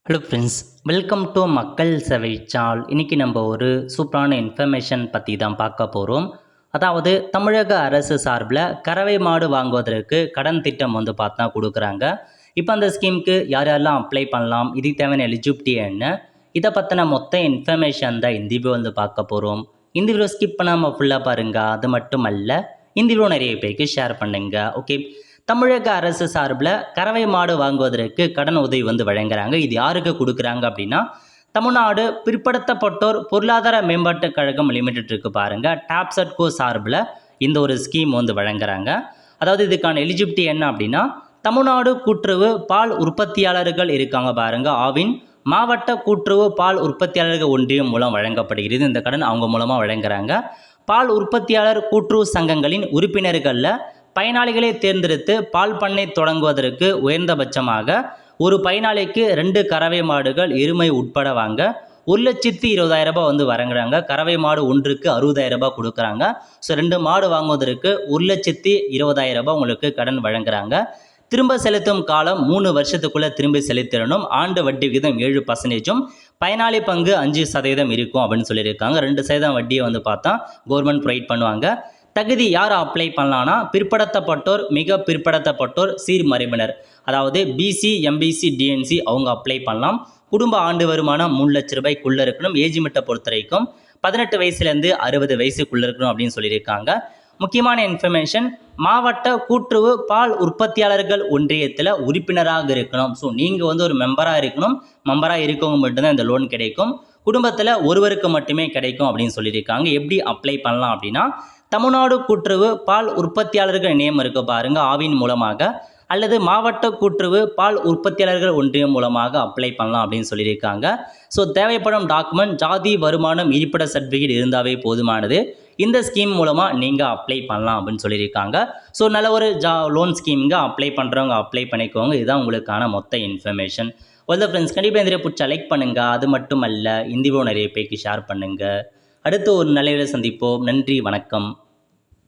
Hello friends, welcome to மக்கள் சேவை சால். இன்னைக்கு நம்ம ஒரு சூப்பரான இன்ஃபர்மேஷன் பற்றி தான் பார்க்க போகிறோம். அதாவது தமிழக அரசு சார்பில் கறவை மாடு வாங்குவதற்கு கடன் திட்டம் வந்து பார்த்தா கொடுக்குறாங்க. இப்போ அந்த ஸ்கீமுக்கு யார் யாரெல்லாம் அப்ளை பண்ணலாம், இதுக்கு தேவையான எலிஜிபிலிட்டி என்ன, இதை பற்றின மொத்த இன்ஃபர்மேஷன் தான் இந்த வீடியோ வந்து பார்க்க போகிறோம். இந்த வீடியோ ஸ்கிப் பண்ணாமல் ஃபுல்லாக பாருங்கள். அது மட்டும் அல்ல, இந்த வீடியோ நிறைய பேருக்கு ஷேர் பண்ணுங்க. ஓகே, தமிழக அரசு சார்பில் கறவை மாடு வாங்குவதற்கு கடன் உதவி வந்து வழங்குறாங்க. இது யாருக்கு கொடுக்குறாங்க அப்படின்னா, தமிழ்நாடு பிற்படுத்தப்பட்டோர் பொருளாதார மேம்பாட்டுக் கழகம் லிமிடெட் இருக்கு பாருங்க, டாப்சட்கோ சார்பில் இந்த ஒரு ஸ்கீம் வந்து வழங்குறாங்க. அதாவது இதுக்கான எலிஜிபிலிட்டி என்ன அப்படின்னா, தமிழ்நாடு கூட்டுறவு பால் உற்பத்தியாளர்கள் இருக்காங்க பாருங்க, ஆவின் மாவட்ட கூட்டுறவு பால் உற்பத்தியாளர்கள் ஒன்றியம் மூலம் வழங்கப்படுகிறது. இந்த கடன் அவங்க மூலமாக வழங்குறாங்க. பால் உற்பத்தியாளர் கூட்டுறவு சங்கங்களின் உறுப்பினர்களில் பயனாளிகளை தேர்ந்தெடுத்து பால் பண்ணை தொடங்குவதற்கு உயர்ந்தபட்சமாக ஒரு பயனாளிக்கு 2 கறவை மாடுகள் எருமை உட்பட வாங்க 1,20,000 வந்து வழங்குறாங்க. கறவை மாடு ஒன்றுக்கு 60,000 கொடுக்குறாங்க. ஸோ 2 மாடு வாங்குவதற்கு 1,20,000 உங்களுக்கு கடன் வழங்குறாங்க. திரும்ப செலுத்தும் காலம் 3 வருஷத்துக்குள்ளே திரும்பி செலுத்திடணும். ஆண்டு வட்டி விகிதம் 7%, பயனாளி பங்கு 5% இருக்கும் அப்படின்னு சொல்லியிருக்காங்க. 2% வட்டியை வந்து பார்த்தா கவர்மெண்ட் ப்ரொவைட் பண்ணுவாங்க. தகுதி யார் அப்ளை பண்ணலான்னா, பிற்படுத்தப்பட்டோர், மிக பிற்படுத்தப்பட்டோர், சீர்மரபினர், அதாவது பிசி, எம்பிசி, டிஎன்சி அவங்க அப்ளை பண்ணலாம். குடும்ப ஆண்டு வருமானம் 3 லட்ச ரூபாய்க்குள்ளே இருக்கணும். ஏஜ் லிமிட்டை பொறுத்த வரைக்கும் 18 வயசுலேருந்து 60 வயசுக்குள்ளே இருக்கணும் அப்படின்னு சொல்லியிருக்காங்க. முக்கியமான இன்ஃபர்மேஷன், மாவட்ட கூட்டுறவு பால் உற்பத்தியாளர்கள் ஒன்றியத்தில் உறுப்பினராக இருக்கணும். ஸோ நீங்கள் வந்து ஒரு மெம்பராக இருக்கணும். மெம்பராக இருக்கவங்க மட்டும்தான் இந்த லோன் கிடைக்கும். குடும்பத்தில் ஒருவருக்கு மட்டுமே கிடைக்கும் அப்படின்னு சொல்லியிருக்காங்க. எப்படி அப்ளை பண்ணலாம் அப்படின்னா, தமிழ்நாடு கூட்டுறவு பால் உற்பத்தியாளர்கள் நேம் இருக்க பாருங்க, ஆவின் மூலமாக அல்லது மாவட்ட கூட்டுறவு பால் உற்பத்தியாளர்கள் ஒன்றியம் மூலமாக அப்ளை பண்ணலாம் அப்படின்னு சொல்லியிருக்காங்க. ஸோ தேவைப்படும் டாக்குமெண்ட் ஜாதி, வருமானம், இருப்பிட சர்டிஃபிகேட் இருந்தாவே போதுமானது. இந்த ஸ்கீம் மூலமாக நீங்கள் அப்ளை பண்ணலாம் அப்படின்னு சொல்லியிருக்காங்க. ஸோ நல்ல ஒரு லோன் ஸ்கீமுங்க, அப்ளை பண்ணுறவங்க அப்ளை பண்ணிக்கோங்க. இதுதான் உங்களுக்கான மொத்த இன்ஃபர்மேஷன். வெல் ஃப்ரெண்ட்ஸ், கண்டிப்பாக இந்த பிடிச்சா லைக் பண்ணுங்கள். அது மட்டும் அல்ல, இந்த வீடியோ நிறைய பேருக்கு ஷேர் பண்ணுங்கள். அடுத்து ஒரு நல்ல சந்திப்போம். நன்றி, வணக்கம்.